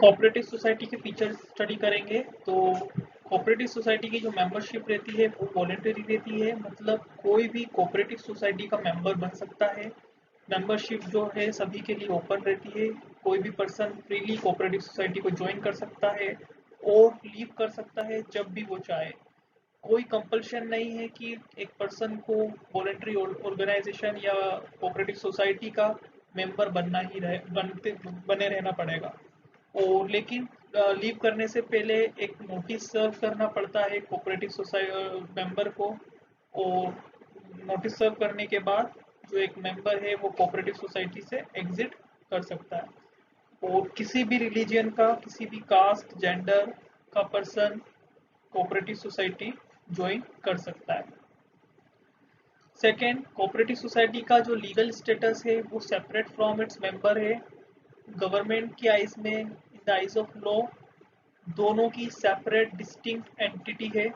Cooperative society के features study करेंगे। तो कोऑपरेटिव सोसाइटी की जो मेंबरशिप रहती है वो वॉलेंटरी रहती है, मतलब कोई भी कोऑपरेटिव सोसाइटी का मेंबर बन सकता है। मेंबरशिप जो है सभी के लिए ओपन रहती है, कोई भी पर्सन फ्रीली कोऑपरेटिव सोसाइटी को ज्वाइन कर सकता है और लीव कर सकता है जब भी वो चाहे। कोई कंपल्शन नहीं है कि एक पर्सन को वॉलेंटरी ऑर्गेनाइजेशन या कोऑपरेटिव सोसाइटी का मेंबर बने रहना पड़ेगा। और लेकिन लीव करने से पहले एक नोटिस सर्व करना पड़ता है कोऑपरेटिव सोसाइटी मेंबर को। और नोटिस सर्व करने के बाद जो एक मेंबर है वो कोऑपरेटिव सोसाइटी से एग्जिट कर सकता है। और किसी भी रिलीजियन का, किसी भी कास्ट जेंडर का पर्सन कोऑपरेटिव सोसाइटी ज्वाइन कर सकता है। सेकेंड, कोऑपरेटिव सोसाइटी का जो लीगल स्टेटस है वो सेपरेट फ्रॉम इट्स मेंबर है। गवर्नमेंट की आइज में, in the eyes of law, दोनों की सेपरेट डिस्टिंक्ट एंटिटी है।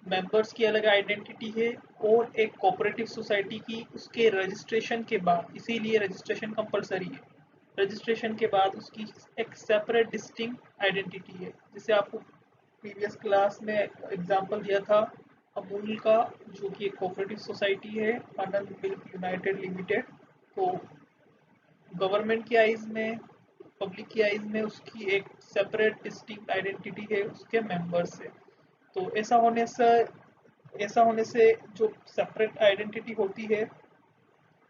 मेंबर्स की अलग आइडेंटिटी है और एक कोऑपरेटिव सोसाइटी की उसके रजिस्ट्रेशन के बाद, इसीलिए रजिस्ट्रेशन कंपलसरी है, रजिस्ट्रेशन के बाद उसकी एक सेपरेट डिस्टिंक्ट आइडेंटिटी है। जैसे आपको प्रीवियस क्लास में एग्जांपल दिया था अमूल का, जो कि एक कोऑपरेटिव सोसाइटी है, आनंद मिल्क यूनाइटेड लिमिटेड। तो गवर्नमेंट की आइज में, पब्लिक की आइज में उसकी एक सेपरेट डिस्टिंक्ट आइडेंटिटी है उसके मेंबर से। तो ऐसा होने से जो सेपरेट आइडेंटिटी होती है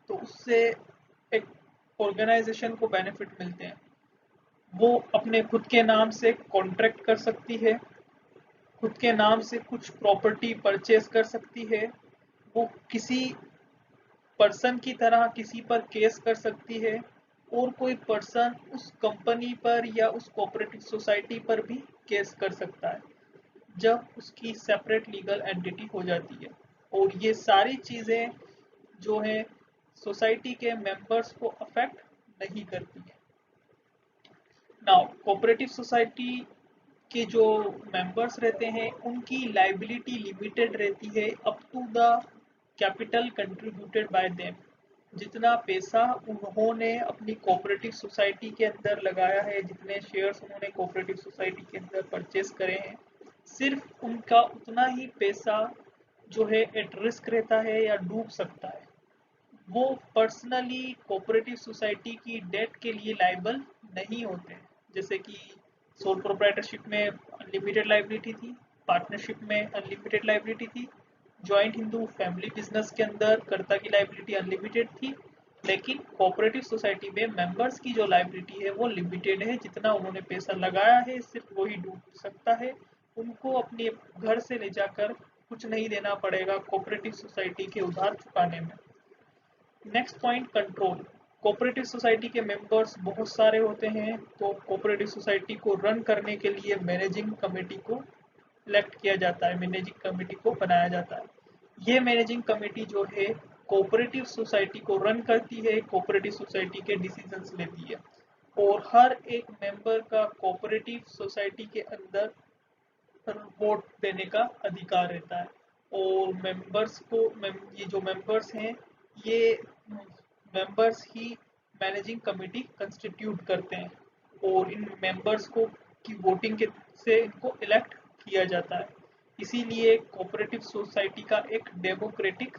तो उससे एक ऑर्गेनाइजेशन को बेनिफिट मिलते हैं। वो अपने खुद के नाम से कॉन्ट्रैक्ट कर सकती है, खुद के नाम से कुछ प्रॉपर्टी परचेज कर सकती है, वो किसी पर्सन की तरह किसी पर केस कर सकती है, और कोई पर्सन उस कंपनी पर या उस कोऑपरेटिव सोसाइटी पर भी केस कर सकता है जब उसकी सेपरेट लीगल एंटिटी हो जाती है। और ये सारी चीज़ें जो है सोसाइटी के मेंबर्स को अफेक्ट नहीं करती है। नाउ कोऑपरेटिव सोसाइटी के जो मेंबर्स रहते हैं उनकी लाइबिलिटी लिमिटेड रहती है up to the capital contributed by them. जितना पैसा उन्होंने अपनी कोऑपरेटिव सोसाइटी के अंदर लगाया है, जितने शेयर्स उन्होंने कोऑपरेटिव सोसाइटी के अंदर परचेज करे हैं, सिर्फ उनका उतना ही पैसा जो है एट रिस्क रहता है या डूब सकता है। वो पर्सनली कोऑपरेटिव सोसाइटी की डेट के लिए लाइबल नहीं होते। जैसे कि सोल प्रोप्राइटरशिप में अनलिमिटेड लाइबिलिटी थी, पार्टनरशिप में अनलिमिटेड लाइबिलिटी थी, जॉइंट हिंदू फैमिली बिजनेस के अंदर कर्ता की लाइबिलिटी अनलिमिटेड थी। लेकिन कोऑपरेटिव सोसाइटी में मेंबर्स की जो लाइबिलिटी है वो लिमिटेड है, जितना उन्होंने पैसा लगाया है सिर्फ वही डूब सकता है। उनको अपने घर से ले जाकर कुछ नहीं देना पड़ेगा कोऑपरेटिव सोसाइटी के उधार चुकाने में। Next point, control. Cooperative society के मेंबर्स बहुत सारे होते हैं, तो कोऑपरेटिव सोसाइटी को रन करने के लिए मैनेजिंग कमेटी को इलेक्ट किया जाता है, मैनेजिंग कमेटी को बनाया जाता है। ये मैनेजिंग कमेटी जो है कोऑपरेटिव सोसाइटी को रन करती है, कोऑपरेटिव सोसाइटी के डिसीजंस लेती है, और हर एक मेंबर का कोऑपरेटिव सोसाइटी के अंदर वोट देने का अधिकार रहता है। और मेंबर्स को ये जो मेंबर्स हैं ये मेंबर्स ही मैनेजिंग कमेटी कंस्टिट्यूट करते हैं, और इन मेंबर्स को की वोटिंग के से इनको इलेक्ट किया जाता है। इसीलिए कोऑपरेटिव सोसाइटी का एक डेमोक्रेटिक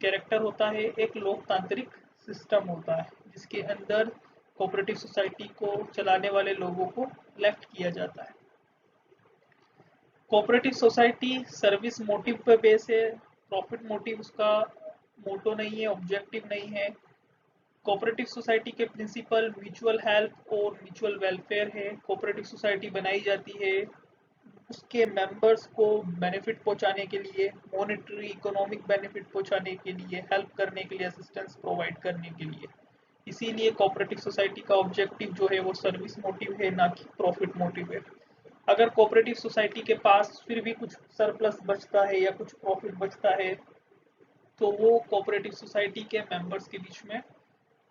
कैरेक्टर होता है, एक लोकतांत्रिक सिस्टम होता है जिसके अंदर कोऑपरेटिव सोसाइटी को चलाने वाले लोगों को इलेक्ट किया जाता है। कोऑपरेटिव सोसाइटी सर्विस मोटिव पे बेस है, प्रॉफिट मोटिव उसका मोटो नहीं है, ऑब्जेक्टिव नहीं है। कोऑपरेटिव सोसाइटी के प्रिंसिपल म्यूचुअल हेल्प और म्यूचुअल वेलफेयर है। कोऑपरेटिव सोसाइटी बनाई जाती है उसके मेंबर्स को बेनिफिट पहुंचाने के लिए, मॉनेटरी इकोनॉमिक बेनिफिट पहुंचाने के लिए, हेल्प करने के लिए, असिस्टेंस प्रोवाइड करने के लिए। इसीलिए कोऑपरेटिव सोसाइटी का ऑब्जेक्टिव जो है वो सर्विस मोटिव है, ना कि प्रॉफिट मोटिव है। अगर कोऑपरेटिव सोसाइटी के पास फिर भी कुछ सरप्लस बचता है या कुछ प्रॉफिट बचता है तो वो कोऑपरेटिव सोसाइटी के मेंबर्स के बीच में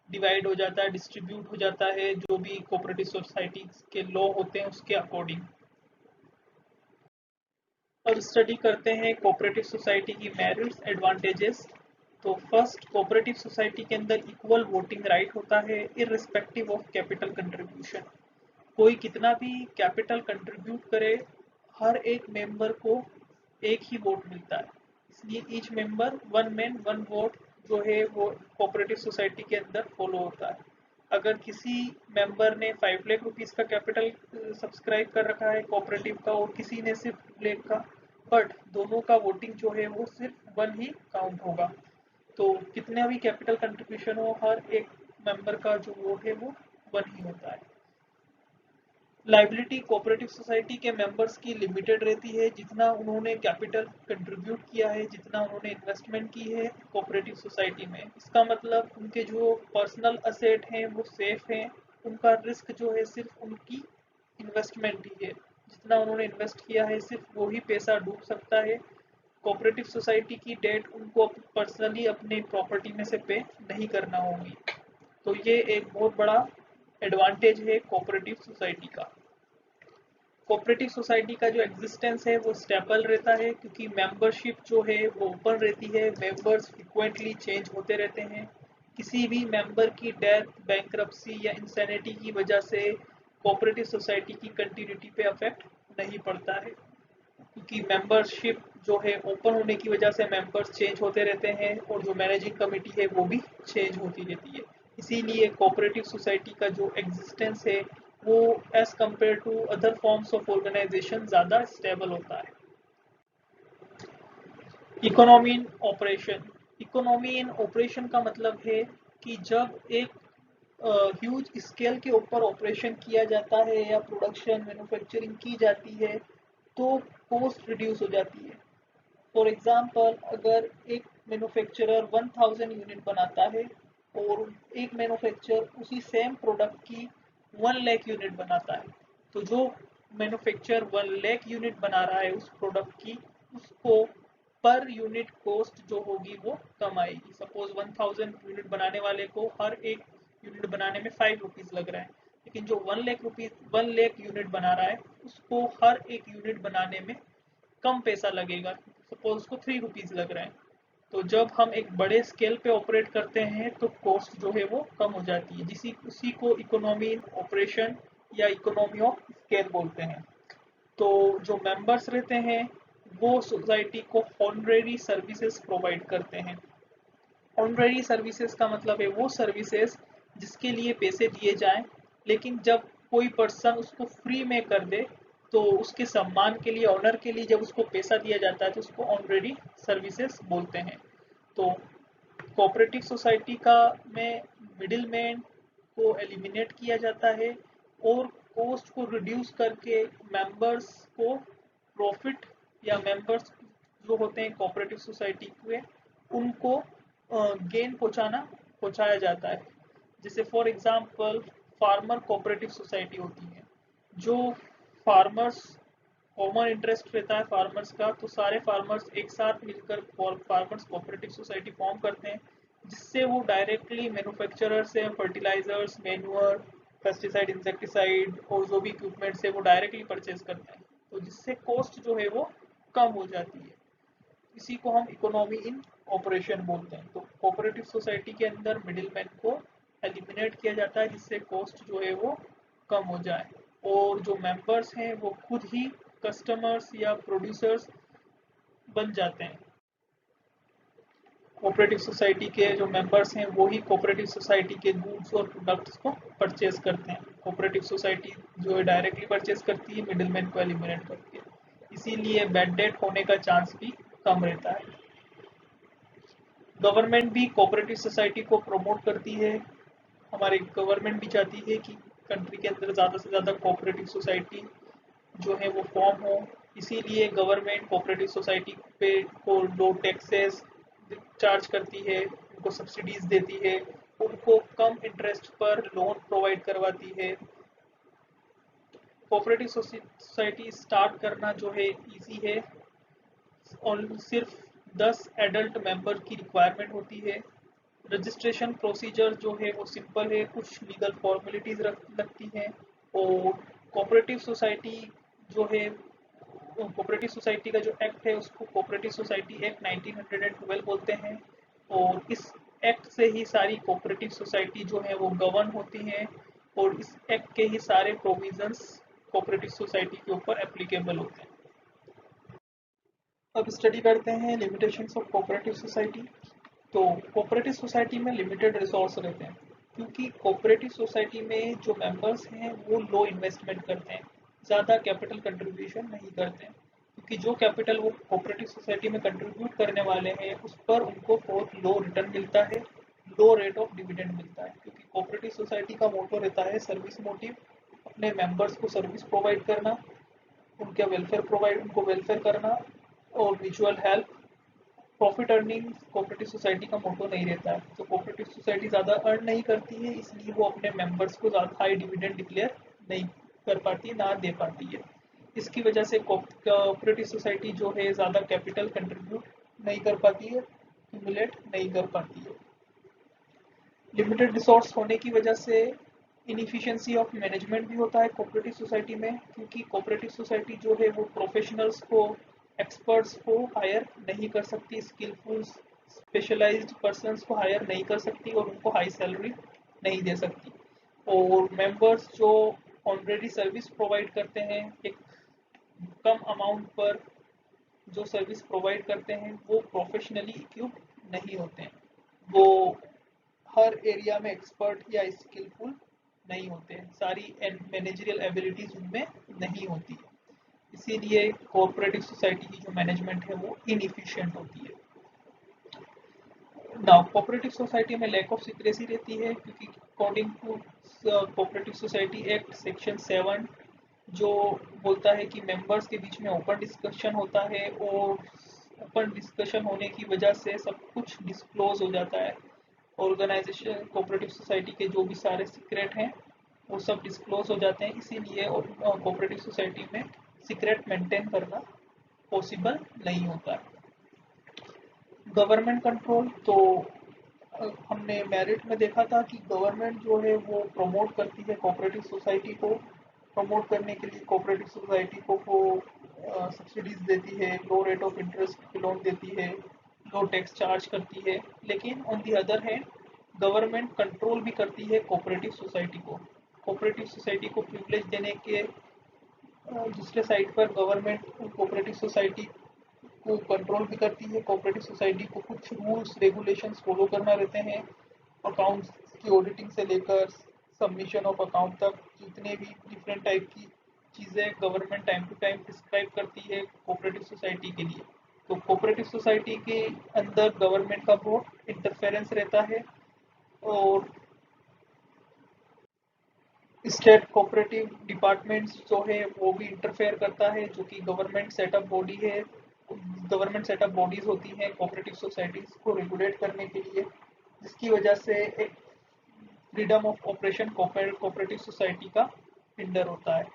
डिवाइड हो जाता है, डिस्ट्रीब्यूट हो जाता है, जो भी कोऑपरेटिव सोसाइटी के लॉ होते हैं उसके अकॉर्डिंग। अब स्टडी करते हैं कोऑपरेटिव सोसाइटी की मेरिट्स, एडवांटेजेस। तो फर्स्ट, कोऑपरेटिव सोसाइटी के अंदर इक्वल वोटिंग राइट होता है इररिस्पेक्टिव ऑफ कैपिटल कंट्रीब्यूशन। कोई कितना भी कैपिटल कंट्रीब्यूट करे, हर एक मेंबर को एक ही वोट मिलता है। इसलिए each member one man one vote जो है वो कोऑपरेटिव सोसाइटी के अंदर फॉलो होता है। अगर किसी मेंबर ने 5 लाख रुपीस का कैपिटल सब्सक्राइब कर रखा है कोऑपरेटिव का और किसी ने सिर्फ 2 लाख का, बट दोनों का वोटिंग जो है वो सिर्फ वन ही काउंट होगा। तो कितना भी कैपिटल कंट्रीब्यूशन हो, हर एक मेंबर का जो वोट है वो वन ही होता है। लाइबिलिटी कोऑपरेटिव सोसाइटी के मेंबर्स की लिमिटेड रहती है, जितना उन्होंने कैपिटल कंट्रीब्यूट किया है, जितना उन्होंने इन्वेस्टमेंट की है कोऑपरेटिव सोसाइटी में। इसका मतलब उनके जो पर्सनल असेट हैं वो सेफ हैं, उनका रिस्क जो है सिर्फ उनकी इन्वेस्टमेंट ही है। जितना उन्होंने इन्वेस्ट किया है सिर्फ वो ही पैसा डूब सकता है। कोऑपरेटिव सोसाइटी की डेट उनको पर्सनली अपने प्रॉपर्टी में से पे नहीं करना होगी। तो ये एक बहुत बड़ा एडवांटेज है कोऑपरेटिव सोसाइटी का। कोऑपरेटिव सोसाइटी का जो एग्जिस्टेंस है वो स्टेबल रहता है, क्योंकि मेंबरशिप जो है वो ओपन रहती है, मेंबर्स फ्रिक्वेंटली चेंज होते रहते हैं। किसी भी मेंबर की डेथ, बैंक्रप्सी या इंसैनिटी की वजह से कोऑपरेटिव सोसाइटी की कंटिन्यूटी पे अफेक्ट नहीं पड़ता है, क्योंकि मेंबरशिप जो है ओपन होने की वजह से मेंबर्स चेंज होते रहते हैं और जो मैनेजिंग कमेटी है वो भी चेंज होती रहती है। इसीलिए कोऑपरेटिव सोसाइटी का जो एग्जिस्टेंस है वो as compared to other forms of organisation ज़्यादा स्टेबल होता है। Economy in operation. Economy in operation का मतलब है कि जब एक ह्यूज स्केल के ऊपर ऑपरेशन किया जाता है या प्रोडक्शन मैन्युफैक्चरिंग की जाती है तो कॉस्ट रिड्यूस हो जाती है। फॉर एग्जांपल, अगर एक मैन्युफैक्चरर 1000 यूनिट बनाता है और एक मैन्युफैक्चरर उसी सेम प्रोडक्ट की 1 लाख यूनिट बनाता है, तो जो मैन्युफैक्चरर 1 लाख यूनिट बना रहा है उस प्रोडक्ट की, उसको पर यूनिट कॉस्ट जो होगी वो कम आएगी। सपोज 1000 यूनिट बनाने वाले को हर एक यूनिट बनाने में 5 रुपीज़ लग रहा है, लेकिन जो 1 लाख यूनिट बना रहा है उसको हर एक यूनिट बनाने में कम पैसा लगेगा। सपोज उसको 3 रुपीज़ लग रहा है। तो जब हम एक बड़े स्केल पे ऑपरेट करते हैं तो कॉस्ट जो है वो कम हो जाती है, जिसी उसी को इकोनॉमी ऑपरेशन या इकोनॉमी ऑफ स्केल बोलते हैं। तो जो मेंबर्स रहते हैं वो सोसाइटी को ऑनरेरी सर्विसेज प्रोवाइड करते हैं। ऑनरेरी सर्विसेज का मतलब है वो सर्विसेज जिसके लिए पैसे दिए जाएं, लेकिन जब कोई पर्सन उसको फ्री में कर दे तो उसके सम्मान के लिए, ऑनर के लिए जब उसको पैसा दिया जाता है तो उसको ऑनरेरी सर्विसेज बोलते हैं। तो कोऑपरेटिव सोसाइटी का में मिडिल मैन को एलिमिनेट किया जाता है और कॉस्ट को रिड्यूस करके मेंबर्स को प्रॉफिट, या मेंबर्स जो होते हैं कोऑपरेटिव सोसाइटी के, उनको गेन पहुंचाया जाता है। जैसे for example farmer cooperative society होती है, जो फार्मर्स कॉमन इंटरेस्ट रहता है फार्मर्स का, तो सारे फार्मर्स एक साथ मिलकर फार्मर्स कोऑपरेटिव सोसाइटी फॉर्म करते हैं, जिससे वो डायरेक्टली मैन्युफैक्चरर से फर्टिलाइजर्स, मैन्योर, पेस्टिसाइड, इंसेक्टिसाइड और जो भी इक्विपमेंट्स है वो डायरेक्टली परचेज करते हैं, तो जिससे कॉस्ट जो है वो कम हो जाती है। इसी को हम इकोनॉमी इन ऑपरेशन बोलते हैं। तो कोऑपरेटिव सोसाइटी के अंदर मिडिलमैन को एलिमिनेट किया जाता है, जिससे कॉस्ट जो है वो कम हो जाए और जो मेंबर्स हैं वो खुद ही कस्टमर्स या प्रोड्यूसर्स बन जाते हैं। कोऑपरेटिव सोसाइटी के जो मेंबर्स हैं वो ही कोऑपरेटिव सोसाइटी के गुड्स और प्रोडक्ट्स को परचेज करते हैं। कोऑपरेटिव सोसाइटी जो है डायरेक्टली परचेज करती है, मिडिलमैन को एलिमिनेट करती है, इसीलिए बैड डेट होने का चांस भी कम रहता है। गवर्नमेंट भी कोऑपरेटिव सोसाइटी को प्रमोट करती है। हमारी गवर्नमेंट भी चाहती है कि कंट्री के अंदर ज़्यादा से ज़्यादा कोऑपरेटिव सोसाइटी जो है वो फॉर्म हो। इसीलिए गवर्नमेंट कोऑपरेटिव सोसाइटी पे को लो टैक्सेस चार्ज करती है, उनको सब्सिडीज देती है, उनको कम इंटरेस्ट पर लोन प्रोवाइड करवाती है। कोऑपरेटिव सोसाइटी स्टार्ट करना जो है इजी है और सिर्फ 10 एडल्ट मेंबर की रिक्वायरमेंट होती है। रजिस्ट्रेशन प्रोसीजर जो है वो सिंपल है, कुछ लीगल फॉर्मेलिटीज लगती हैं। और कोऑपरेटिव सोसाइटी जो है, कोऑपरेटिव सोसाइटी का जो एक्ट है उसको कोऑपरेटिव सोसाइटी एक्ट 1912 बोलते हैं, और इस एक्ट से ही सारी कोऑपरेटिव सोसाइटी जो है वो गवर्न होती हैं। और इस एक्ट के ही सारे प्रोविजंस कोऑपरेटिव सोसाइटी के ऊपर एप्लीकेबल होते हैं। अब स्टडी करते हैं लिमिटेशंस ऑफ कोऑपरेटिव सोसाइटी। तो कोऑपरेटिव सोसाइटी में लिमिटेड रिसोर्स रहते हैं, क्योंकि कोऑपरेटिव सोसाइटी में जो मेंबर्स हैं वो लो इन्वेस्टमेंट करते हैं, ज़्यादा कैपिटल कंट्रीब्यूशन नहीं करते हैं, क्योंकि जो कैपिटल वो कोऑपरेटिव सोसाइटी में कंट्रीब्यूट करने वाले हैं उस पर उनको बहुत लो रिटर्न मिलता है, लो रेट ऑफ डिविडेंड मिलता है, क्योंकि कोऑपरेटिव सोसाइटी का मोटो रहता है सर्विस मोटिव, अपने मेंबर्स को सर्विस प्रोवाइड करना, उनको वेलफेयर करना और mutual help. Profit earning cooperative society का मोटो नहीं रहता है, तो कोऑपरेटिव सोसाइटी ज़्यादा अर्न नहीं करती है, इसलिए वो अपने मेंबर्स को ज़्यादा हाई डिविडेंड डिक्लेयर नहीं कर पाती, ना दे पाती है। इसकी वजह से कोऑपरेटिव सोसाइटी जो है ज़्यादा कैपिटल कंट्रीब्यूट नहीं कर पाती है, एक्यूमुलेट नहीं कर पाती है। लिमिटेड रिसोर्स होने की वजह से इनएफिशिएंसी ऑफ मैनेजमेंट भी होता है कोऑपरेटिव सोसाइटी में, क्योंकि कोऑपरेटिव सोसाइटी जो है वो प्रोफेशनल्स को, एक्सपर्ट्स को हायर नहीं कर सकती, स्किलफुल स्पेशलाइज्ड पर्सन्स को हायर नहीं कर सकती और उनको हाई सैलरी नहीं दे सकती। और मेंबर्स जो ऑलरेडी सर्विस प्रोवाइड करते हैं एक कम अमाउंट पर जो सर्विस प्रोवाइड करते हैं वो प्रोफेशनली इक्विप्ड नहीं होते हैं, वो हर एरिया में एक्सपर्ट या स्किलफुल नहीं होते हैं, सारी मैनेजरियल एबिलिटीज उनमें नहीं होती है, इसीलिए कोऑपरेटिव सोसाइटी की जो मैनेजमेंट है वो इनएफिशिएंट होती है। नाउ कोऑपरेटिव सोसाइटी में लैक ऑफ सीक्रेसी रहती है, क्योंकि according to cooperative society act section 7 जो बोलता है कि मेंबर्स के बीच में ओपन डिस्कशन होता है, और ओपन डिस्कशन होने की वजह से सब कुछ डिस्क्लोज हो जाता है, ऑर्गेनाइजेशन कोऑपरेटिव सोसाइटी के जो भी सारे सीक्रेट हैं वो सब डिस्क्लोज हो जाते हैं, इसीलिए कोऑपरेटिव सोसाइटी में सीक्रेट मेंटेन करना पॉसिबल नहीं होता है। गवर्नमेंट कंट्रोल, तो हमने मेरिट में देखा था कि गवर्नमेंट जो है वो प्रमोट करती है कोऑपरेटिव सोसाइटी को, प्रमोट करने के लिए कोऑपरेटिव सोसाइटी को वो सब्सिडीज देती है, लो रेट ऑफ इंटरेस्ट के लोन देती है, लो टैक्स चार्ज करती है, लेकिन on the other hand government control भी करती है कोऑपरेटिव सोसाइटी को। कोऑपरेटिव सोसाइटी को प्रिविलेज देने के दूसरे साइड पर गवर्नमेंट कोऑपरेटिव सोसाइटी को कंट्रोल भी करती है, कोऑपरेटिव सोसाइटी को कुछ रूल्स रेगुलेशंस फॉलो करना रहते हैं, अकाउंट्स की ऑडिटिंग से लेकर सबमिशन ऑफ अकाउंट तक, जितने भी डिफरेंट टाइप की चीज़ें government time to time prescribe करती है कोऑपरेटिव सोसाइटी के लिए। तो कोऑपरेटिव सोसाइटी के अंदर गवर्नमेंट का बहुत इंटरफेरेंस रहता है, और स्टेट कोऑपरेटिव डिपार्टमेंट्स जो है वो भी इंटरफेयर करता है, जो कि गवर्नमेंट सेटअप बॉडी है, गवर्नमेंट सेटअप बॉडीज होती हैं कोऑपरेटिव सोसाइटीज को रेगुलेट करने के लिए, जिसकी वजह से एक freedom of operation cooperative society का हिंडर होता है।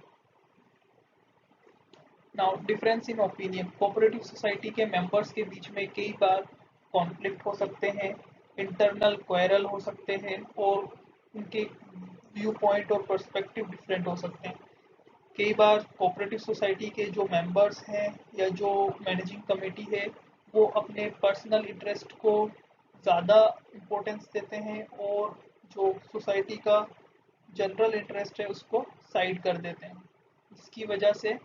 Now difference in opinion, cooperative society के मेंबर्स के बीच में कई बार कॉन्फ्लिक्ट हो सकते हैं, इंटरनल क्वेरल हो सकते हैं, और उनके व्यू पॉइंट और पर्सपेक्टिव डिफरेंट हो सकते हैं। कई बार कोऑपरेटिव सोसाइटी के जो मेंबर्स हैं या जो मैनेजिंग कमेटी है वो अपने पर्सनल इंटरेस्ट को ज़्यादा इम्पोर्टेंस देते हैं, और जो सोसाइटी का जनरल इंटरेस्ट है उसको साइड कर देते हैं, जिसकी वजह से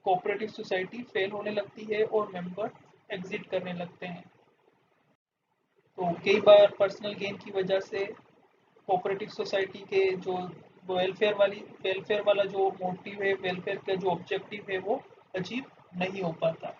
कोऑपरेटिव सोसाइटी फेल होने लगती है और मेंबर एग्जिट करने लगते हैं। तो कई बार पर्सनल गेन की वजह से कोऑपरेटिव सोसाइटी के जो वेलफेयर वाला जो मोटिव है, वेलफेयर का जो ऑब्जेक्टिव है वो अचीव नहीं हो पाता।